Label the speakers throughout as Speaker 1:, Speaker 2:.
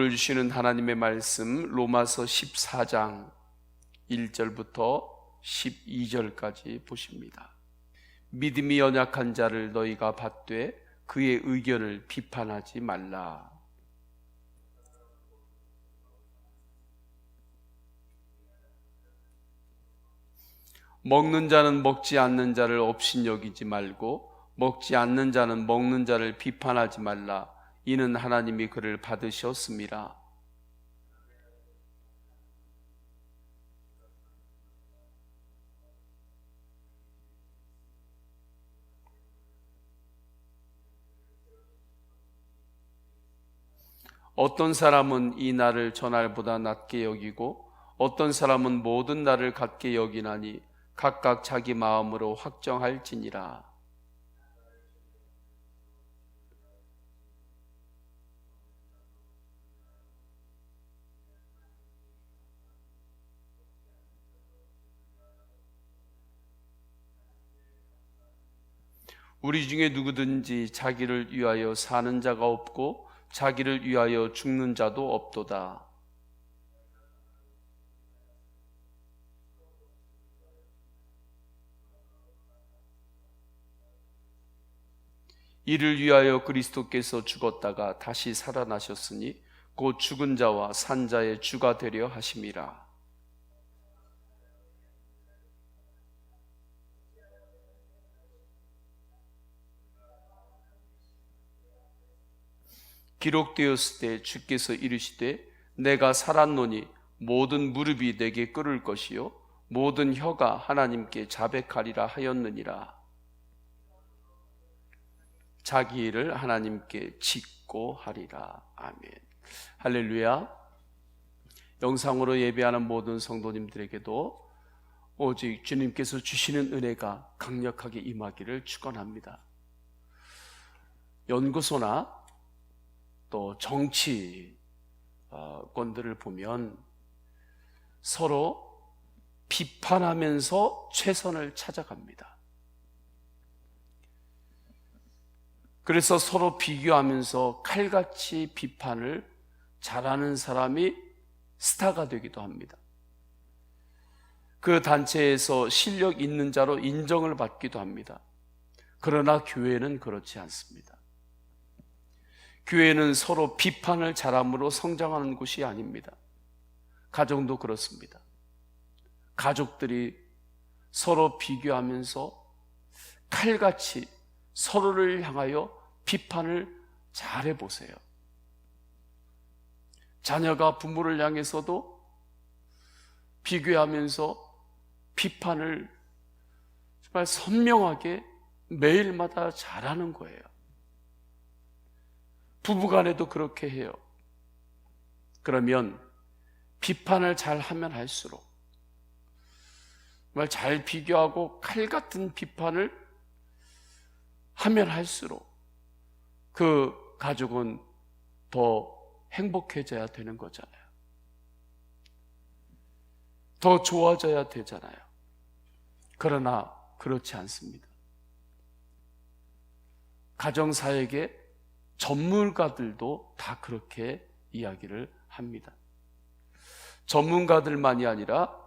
Speaker 1: 위로를 주시는 하나님의 말씀 로마서 14장 1절부터 12절까지 보십니다. 믿음이 연약한 자를 너희가 받되 그의 의견을 비판하지 말라. 먹는 자는 먹지 않는 자를 업신여기지 말고 먹지 않는 자는 먹는 자를 비판하지 말라. 이는 하나님이 그를 받으셨음이라. 어떤 사람은 이 날을 저날보다 낮게 여기고 어떤 사람은 모든 날을 같게 여기나니 각각 자기 마음으로 확정할지니라. 우리 중에 누구든지 자기를 위하여 사는 자가 없고 자기를 위하여 죽는 자도 없도다. 이를 위하여 그리스도께서 죽었다가 다시 살아나셨으니 곧 죽은 자와 산 자의 주가 되려 하심이라. 기록되었을 때 주께서 이르시되 내가 살았노니 모든 무릎이 내게 꿇을 것이요 모든 혀가 하나님께 자백하리라 하였느니라. 자기 일을 하나님께 짓고 하리라. 아멘. 할렐루야. 영상으로 예배하는 모든 성도님들에게도 오직 주님께서 주시는 은혜가 강력하게 임하기를 축원합니다. 연구소나 또 정치권들을 보면 서로 비판하면서 최선을 찾아갑니다. 그래서 서로 비교하면서 칼같이 비판을 잘하는 사람이 스타가 되기도 합니다. 그 단체에서 실력 있는 자로 인정을 받기도 합니다. 그러나 교회는 그렇지 않습니다. 교회는 서로 비판을 잘함으로 성장하는 곳이 아닙니다. 가정도 그렇습니다. 가족들이 서로 비교하면서 칼같이 서로를 향하여 비판을 잘해 보세요. 자녀가 부모를 향해서도 비교하면서 비판을 정말 선명하게 매일마다 잘하는 거예요. 부부간에도 그렇게 해요. 그러면 비판을 잘 하면 할수록 정말 잘 비교하고 칼 같은 비판을 하면 할수록 그 가족은 더 행복해져야 되는 거잖아요. 더 좋아져야 되잖아요. 그러나 그렇지 않습니다. 가정사에게 전문가들도 다 그렇게 이야기를 합니다. 전문가들만이 아니라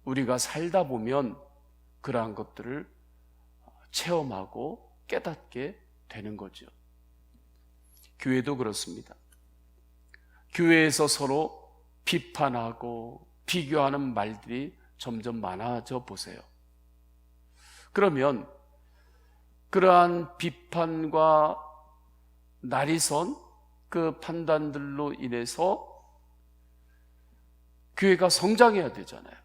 Speaker 1: 우리가 살다 보면 그러한 것들을 체험하고 깨닫게 되는 거죠. 교회도 그렇습니다. 교회에서 서로 비판하고 비교하는 말들이 점점 많아져 보세요. 그러면 그러한 비판과 나리선 그 판단들로 인해서 교회가 성장해야 되잖아요.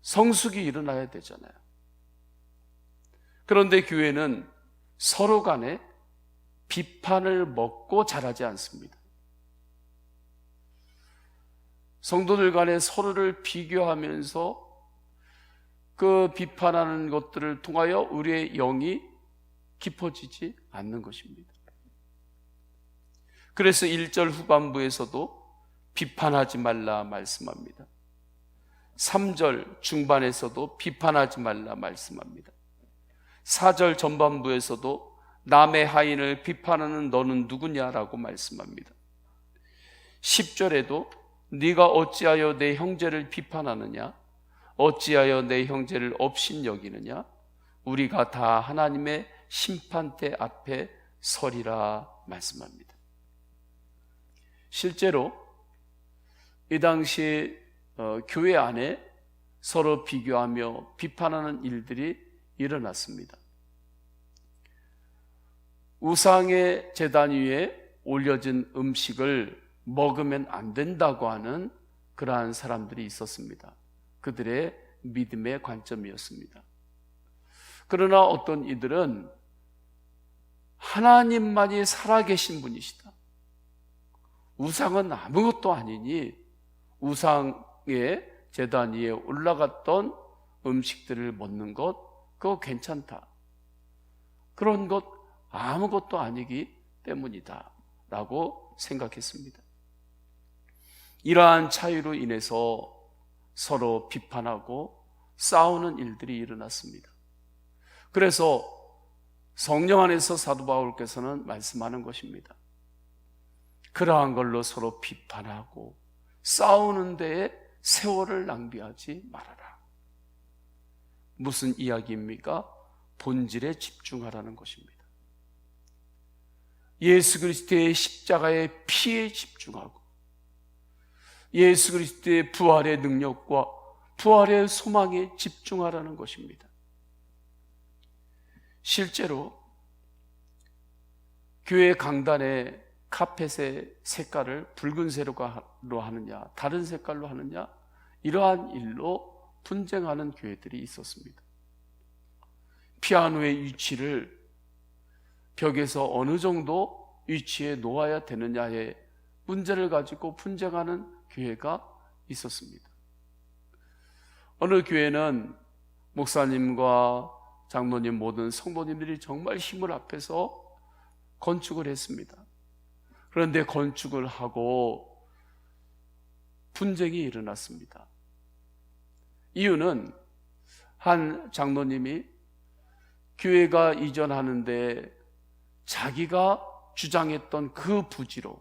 Speaker 1: 성숙이 일어나야 되잖아요. 그런데 교회는 서로 간에 비판을 먹고 자라지 않습니다. 성도들 간에 서로를 비교하면서 그 비판하는 것들을 통하여 우리의 영이 깊어지지 않는 것입니다. 그래서 1절 후반부에서도 비판하지 말라 말씀합니다. 3절 중반에서도 비판하지 말라 말씀합니다. 4절 전반부에서도 남의 하인을 비판하는 너는 누구냐라고 말씀합니다. 10절에도 네가 어찌하여 내 형제를 비판하느냐? 어찌하여 내 형제를 업신여기느냐? 우리가 다 하나님의 심판대 앞에 서리라 말씀합니다. 실제로 이 당시 교회 안에 서로 비교하며 비판하는 일들이 일어났습니다. 우상의 제단 위에 올려진 음식을 먹으면 안 된다고 하는 그러한 사람들이 있었습니다. 그들의 믿음의 관점이었습니다. 그러나 어떤 이들은 하나님만이 살아계신 분이시다, 우상은 아무것도 아니니 우상의 제단 위에 올라갔던 음식들을 먹는 것, 그거 괜찮다, 그런 것 아무것도 아니기 때문이다 라고 생각했습니다. 이러한 차이로 인해서 서로 비판하고 싸우는 일들이 일어났습니다. 그래서 성령 안에서 사도 바울께서는 말씀하는 것입니다. 그러한 걸로 서로 비판하고 싸우는 데에 세월을 낭비하지 말아라. 무슨 이야기입니까? 본질에 집중하라는 것입니다. 예수 그리스도의 십자가의 피에 집중하고 예수 그리스도의 부활의 능력과 부활의 소망에 집중하라는 것입니다. 실제로 교회 강단의 카펫의 색깔을 붉은색으로 하느냐 다른 색깔로 하느냐, 이러한 일로 분쟁하는 교회들이 있었습니다. 피아노의 위치를 벽에서 어느 정도 위치에 놓아야 되느냐의 문제를 가지고 분쟁하는 교회가 있었습니다. 어느 교회는 목사님과 장로님, 모든 성도님들이 정말 힘을 합해서 건축을 했습니다. 그런데 건축을 하고 분쟁이 일어났습니다. 이유는 한 장로님이 교회가 이전하는데 자기가 주장했던 그 부지로,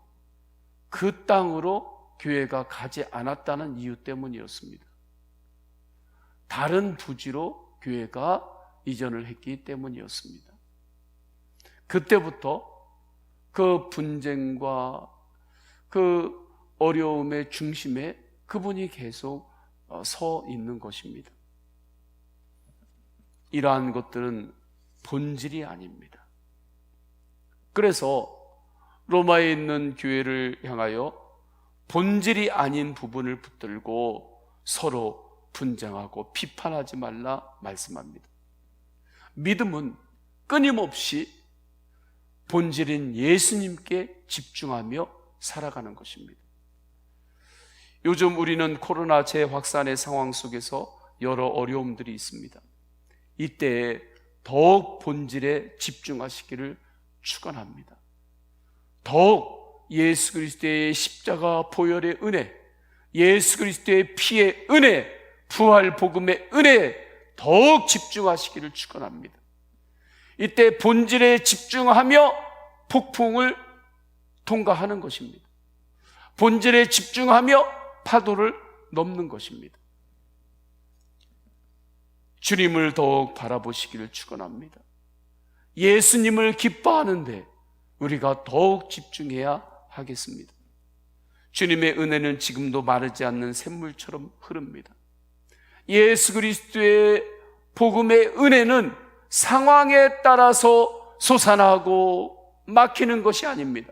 Speaker 1: 그 땅으로 교회가 가지 않았다는 이유 때문이었습니다. 다른 부지로 교회가 이전을 했기 때문이었습니다. 그때부터 그 분쟁과 그 어려움의 중심에 그분이 계속 서 있는 것입니다. 이러한 것들은 본질이 아닙니다. 그래서 로마에 있는 교회를 향하여 본질이 아닌 부분을 붙들고 서로 분쟁하고 비판하지 말라 말씀합니다. 믿음은 끊임없이 본질인 예수님께 집중하며 살아가는 것입니다. 요즘 우리는 코로나 재확산의 상황 속에서 여러 어려움들이 있습니다. 이때에 더욱 본질에 집중하시기를 축원합니다. 더욱 예수 그리스도의 십자가 보혈의 은혜, 예수 그리스도의 피의 은혜, 부활 복음의 은혜에 더욱 집중하시기를 축원합니다. 이때 본질에 집중하며 폭풍을 통과하는 것입니다. 본질에 집중하며 파도를 넘는 것입니다. 주님을 더욱 바라보시기를 축원합니다. 예수님을 기뻐하는데 우리가 더욱 집중해야 하겠습니다. 주님의 은혜는 지금도 마르지 않는 샘물처럼 흐릅니다. 예수 그리스도의 복음의 은혜는 상황에 따라서 솟아나고 막히는 것이 아닙니다.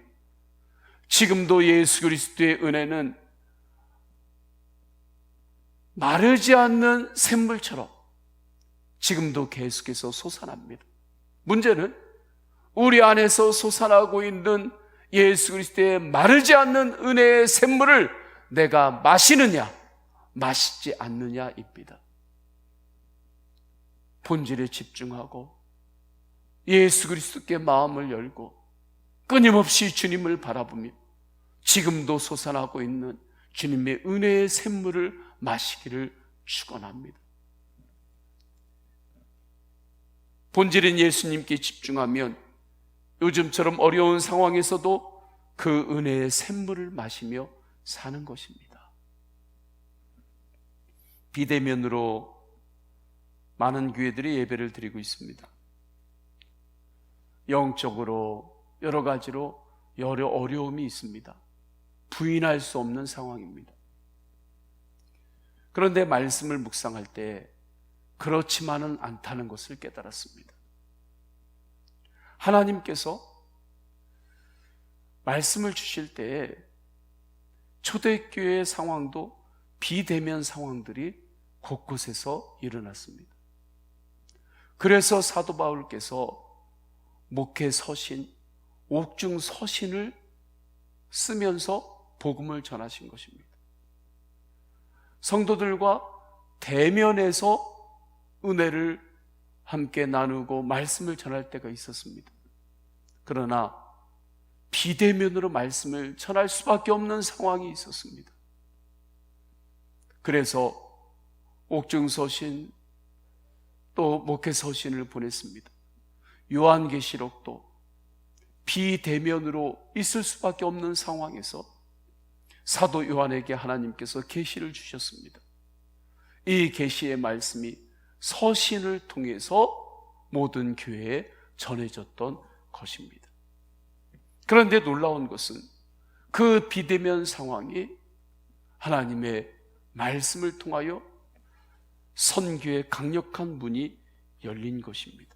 Speaker 1: 지금도 예수 그리스도의 은혜는 마르지 않는 샘물처럼 지금도 계속해서 솟아납니다. 문제는 우리 안에서 솟아나고 있는 예수 그리스도의 마르지 않는 은혜의 샘물을 내가 마시느냐 마시지 않느냐입니다. 본질에 집중하고 예수 그리스도께 마음을 열고 끊임없이 주님을 바라보며 지금도 솟아나고 있는 주님의 은혜의 샘물을 마시기를 축원합니다. 본질인 예수님께 집중하면 요즘처럼 어려운 상황에서도 그 은혜의 샘물을 마시며 사는 것입니다. 비대면으로 많은 교회들이 예배를 드리고 있습니다. 영적으로 여러 가지로 여러 어려움이 있습니다. 부인할 수 없는 상황입니다. 그런데 말씀을 묵상할 때 그렇지만은 않다는 것을 깨달았습니다. 하나님께서 말씀을 주실 때 초대교회의 상황도 비대면 상황들이 곳곳에서 일어났습니다. 그래서 사도 바울께서 목회 서신, 옥중 서신을 쓰면서 복음을 전하신 것입니다. 성도들과 대면에서 은혜를 함께 나누고 말씀을 전할 때가 있었습니다. 그러나 비대면으로 말씀을 전할 수밖에 없는 상황이 있었습니다. 그래서 옥중서신 또 목회서신을 보냈습니다. 요한계시록도 비대면으로 있을 수밖에 없는 상황에서 사도 요한에게 하나님께서 계시를 주셨습니다. 이 계시의 말씀이 서신을 통해서 모든 교회에 전해졌던 것입니다. 그런데 놀라운 것은 그 비대면 상황이 하나님의 말씀을 통하여 선교의 강력한 문이 열린 것입니다.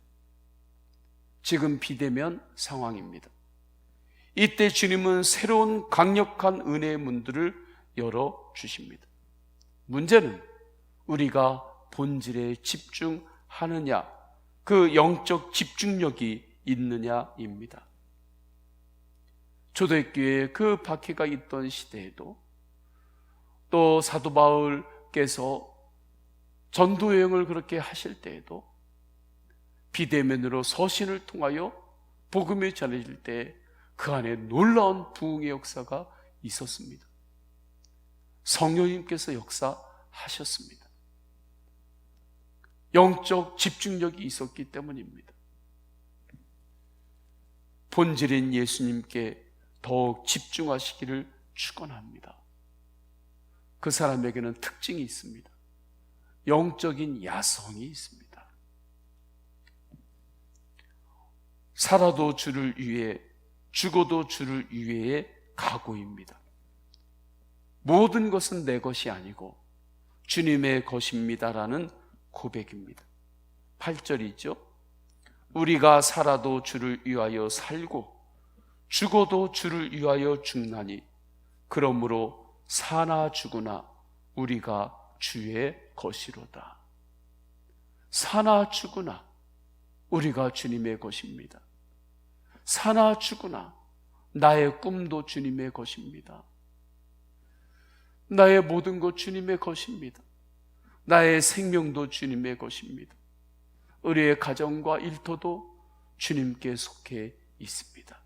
Speaker 1: 지금 비대면 상황입니다. 이때 주님은 새로운 강력한 은혜의 문들을 열어주십니다. 문제는 우리가 본질에 집중하느냐, 그 영적 집중력이 있느냐입니다. 초대교회에 그 박해가 있던 시대에도 또 사도 바울께서 전도 여행을 그렇게 하실 때에도 비대면으로 서신을 통하여 복음이 전해질 때 그 안에 놀라운 부흥의 역사가 있었습니다. 성령님께서 역사하셨습니다. 영적 집중력이 있었기 때문입니다. 본질인 예수님께 더욱 집중하시기를 축원합니다. 그 사람에게는 특징이 있습니다. 영적인 야성이 있습니다. 살아도 주를 위해, 죽어도 주를 위해의 각오입니다. 모든 것은 내 것이 아니고 주님의 것입니다라는 고백입니다. 8절이죠. 우리가 살아도 주를 위하여 살고 죽어도 주를 위하여 죽나니 그러므로 사나 죽으나 우리가 주의 것이로다. 사나 죽으나 우리가 주님의 것입니다. 사나 죽으나 나의 꿈도 주님의 것입니다. 나의 모든 것 주님의 것입니다. 나의 생명도 주님의 것입니다. 우리의 가정과 일터도 주님께 속해 있습니다.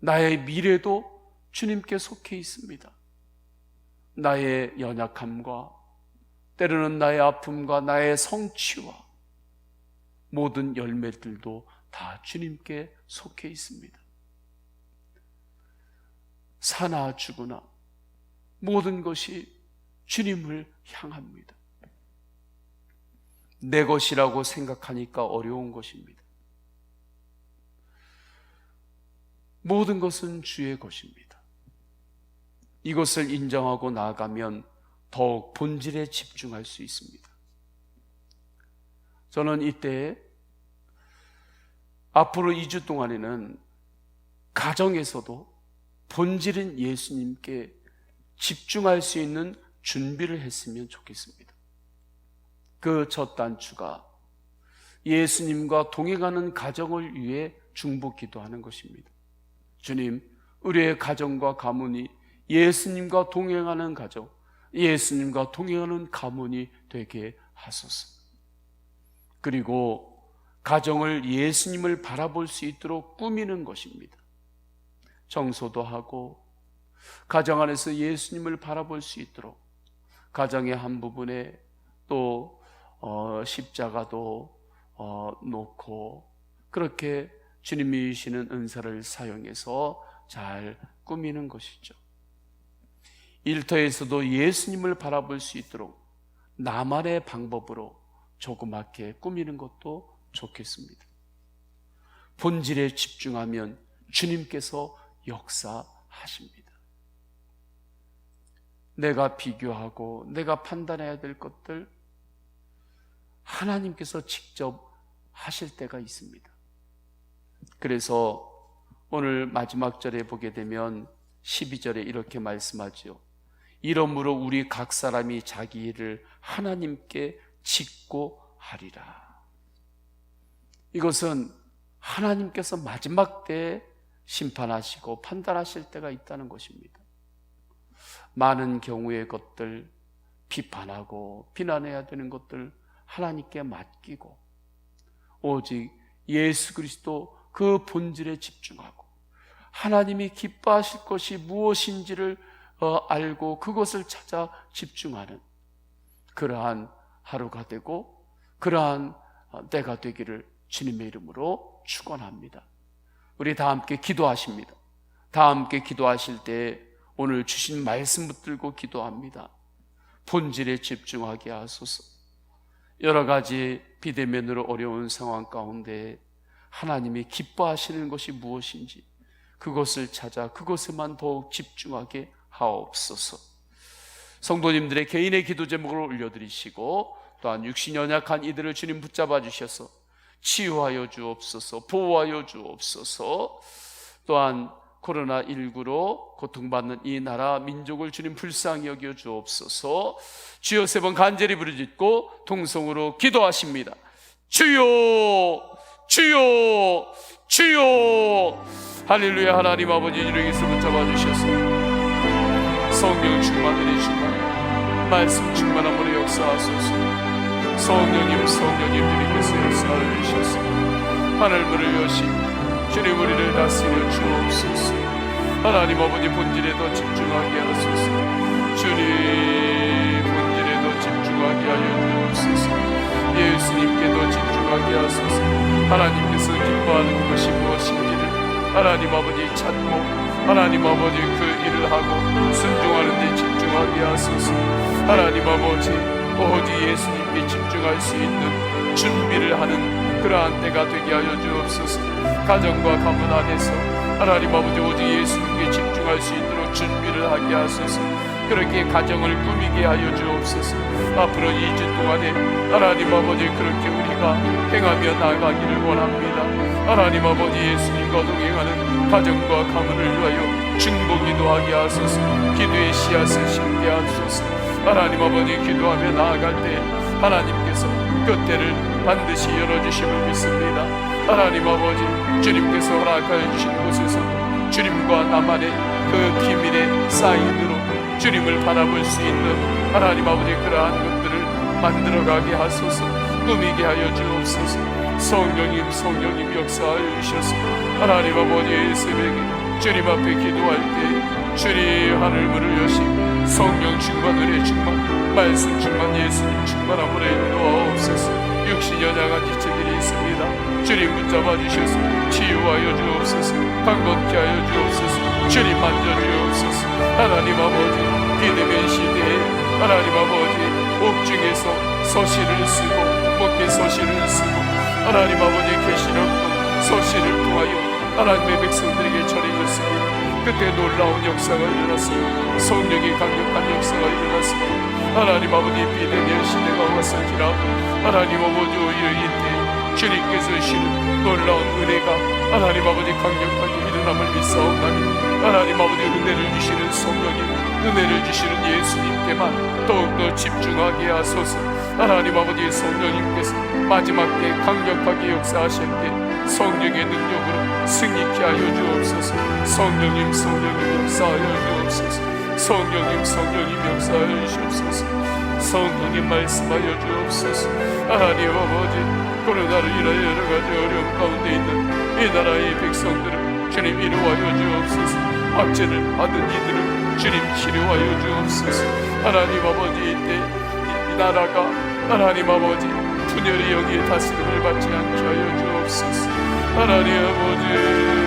Speaker 1: 나의 미래도 주님께 속해 있습니다. 나의 연약함과 때로는 나의 아픔과 나의 성취와 모든 열매들도 다 주님께 속해 있습니다. 사나 죽으나 모든 것이 주님을 향합니다. 내 것이라고 생각하니까 어려운 것입니다. 모든 것은 주의 것입니다. 이것을 인정하고 나아가면 더욱 본질에 집중할 수 있습니다. 저는 이때 앞으로 2주 동안에는 가정에서도 본질인 예수님께 집중할 수 있는 준비를 했으면 좋겠습니다. 그 첫 단추가 예수님과 동행하는 가정을 위해 중보 기도하는 것입니다. 주님, 우리의 가정과 가문이 예수님과 동행하는 가정, 예수님과 동행하는 가문이 되게 하소서. 그리고 가정을 예수님을 바라볼 수 있도록 꾸미는 것입니다. 청소도 하고 가정 안에서 예수님을 바라볼 수 있도록 가정의 한 부분에 또 십자가도 놓고 그렇게 주님이 주시는 은사를 사용해서 잘 꾸미는 것이죠. 일터에서도 예수님을 바라볼 수 있도록 나만의 방법으로 조그맣게 꾸미는 것도 좋겠습니다. 본질에 집중하면 주님께서 역사하십니다. 내가 비교하고 내가 판단해야 될 것들 하나님께서 직접 하실 때가 있습니다. 그래서 오늘 마지막 절에 보게 되면 12절에 이렇게 말씀하죠. 이러므로 우리 각 사람이 자기 일을 하나님께 짓고 하리라. 이것은 하나님께서 마지막 때에 심판하시고 판단하실 때가 있다는 것입니다. 많은 경우의 것들, 비판하고 비난해야 되는 것들 하나님께 맡기고 오직 예수 그리스도 그 본질에 집중하고 하나님이 기뻐하실 것이 무엇인지를 알고 그것을 찾아 집중하는 그러한 하루가 되고 그러한 때가 되기를 주님의 이름으로 축원합니다. 우리 다 함께 기도하십니다. 다 함께 기도하실 때 오늘 주신 말씀 붙들고 기도합니다. 본질에 집중하게 하소서. 여러 가지 비대면으로 어려운 상황 가운데 하나님이 기뻐하시는 것이 무엇인지 그것을 찾아 그것에만 더욱 집중하게 하옵소서. 성도님들의 개인의 기도 제목을 올려드리시고 또한 육신 연약한 이들을 주님 붙잡아 주셔서 치유하여 주옵소서, 보호하여 주옵소서. 또한 코로나19로 고통받는 이 나라 민족을 주님 불쌍히 여겨 주옵소서. 주여 세 번 간절히 부르짖고 통성으로 기도하십니다. 주여 주여 주여. 할렐루야. 하나님 아버지 이를 예수 붙잡아 주셔서 성령 충만하니 충만 말씀 충만함으로 역사하소서. 성령님 주님께서 역사를 주셔서 하늘문을 여시 주님 우리를 다스려 주옵소서. 하나님 아버지 본질에 더 집중하게 하소서. 주님 본질에 더 집중하게 하여 주옵소서. 예수님께 더 집중하게 하소서. 하나님께서 기뻐하는 것이 무엇인지를 하나님 아버지 찾고 하나님 아버지 그 일을 하고 순종하는 데 집중하게 하소서. 하나님 아버지 어디 예수님께 집중할 수 있는 준비를 하는 그러한 때가 되게 하여 주옵소서. 가정과 가문 안에서 하나님 아버지 오직 예수님께 집중할 수 있도록 준비를 하게 하소서. 그렇게 가정을 꾸미게 하여 주옵소서. 앞으로 2주 동안에 하나님 아버지 그렇게 우리가 행하며 나아가기를 원합니다. 하나님 아버지 예수님과 동행하는 가정과 가문을 위하여 중보기도 하게 하소서. 기도의 씨앗을 심게 하소서. 하나님 아버지 기도하며 나아갈 때 하나님께서 그 때를 반드시 열어주심을 믿습니다. 하나님 아버지 주님께서 허락하여 주신 곳에서 주님과 나만의 그 기밀의 사인으로 주님을 바라볼 수 있는 하나님 아버지 그러한 것들을 만들어가게 하소서. 꾸미게 하여 주옵소서. 성령님 역사하여 주셔서 하나님 아버지의 새벽에 주님 앞에 기도할 때 주님 하늘문을 여시고 성령 충만 은혜 충만 말씀 충만 예수님 충만함으로 인도하옵소서. 육신 연약한 지체들이 있습니다. 주님 붙잡아 주셔서 치유하여 주옵소서. 강건케 하여 주옵소서. 주님 만져 주옵소서. 하나님 아버지 비대면 시대에 하나님 아버지 옥중에서 서신을 쓰고 목회 서신을 쓰고 하나님 아버지 계시록 서신을 통하여 하나님의 백성들에게 전해졌습니다. 그때 놀라운 역사가 일어났습니다. 성령의 강력한 역사가 일어났습니다. 하나님 아버지 비대면 시대가 왔을지라도 하나님 아버지 이때 주님께서 주시는 놀라운 은혜가 하나님 아버지 강력하게 일어남을 믿사옵나니 하나님 아버지 은혜를 주시는 성령님 은혜를 주시는 예수님께만 더욱더 집중하게 하소서. 하나님 아버지 성령님께서 마지막 때 강력하게 역사하실 때 성령의 능력으로 승리케 하여 주옵소서. 성령님 역사하여 주옵소서. 성령님 역사하여 주옵소서. 성령님 말씀하여 주옵소서. 하나님 아버지 코로나로 인하여 여러 가지 어려움 가운데 있는 이 나라의 백성들을 주님 위로하여 주옵소서. 박제를 받은 이들을 주님 치료하여 주옵소서. 하나님 아버지 이때 이 나라가 하나님 아버지 분열의 영의 다스림을 받지 않게 하여 주옵소서. 하나님 아버지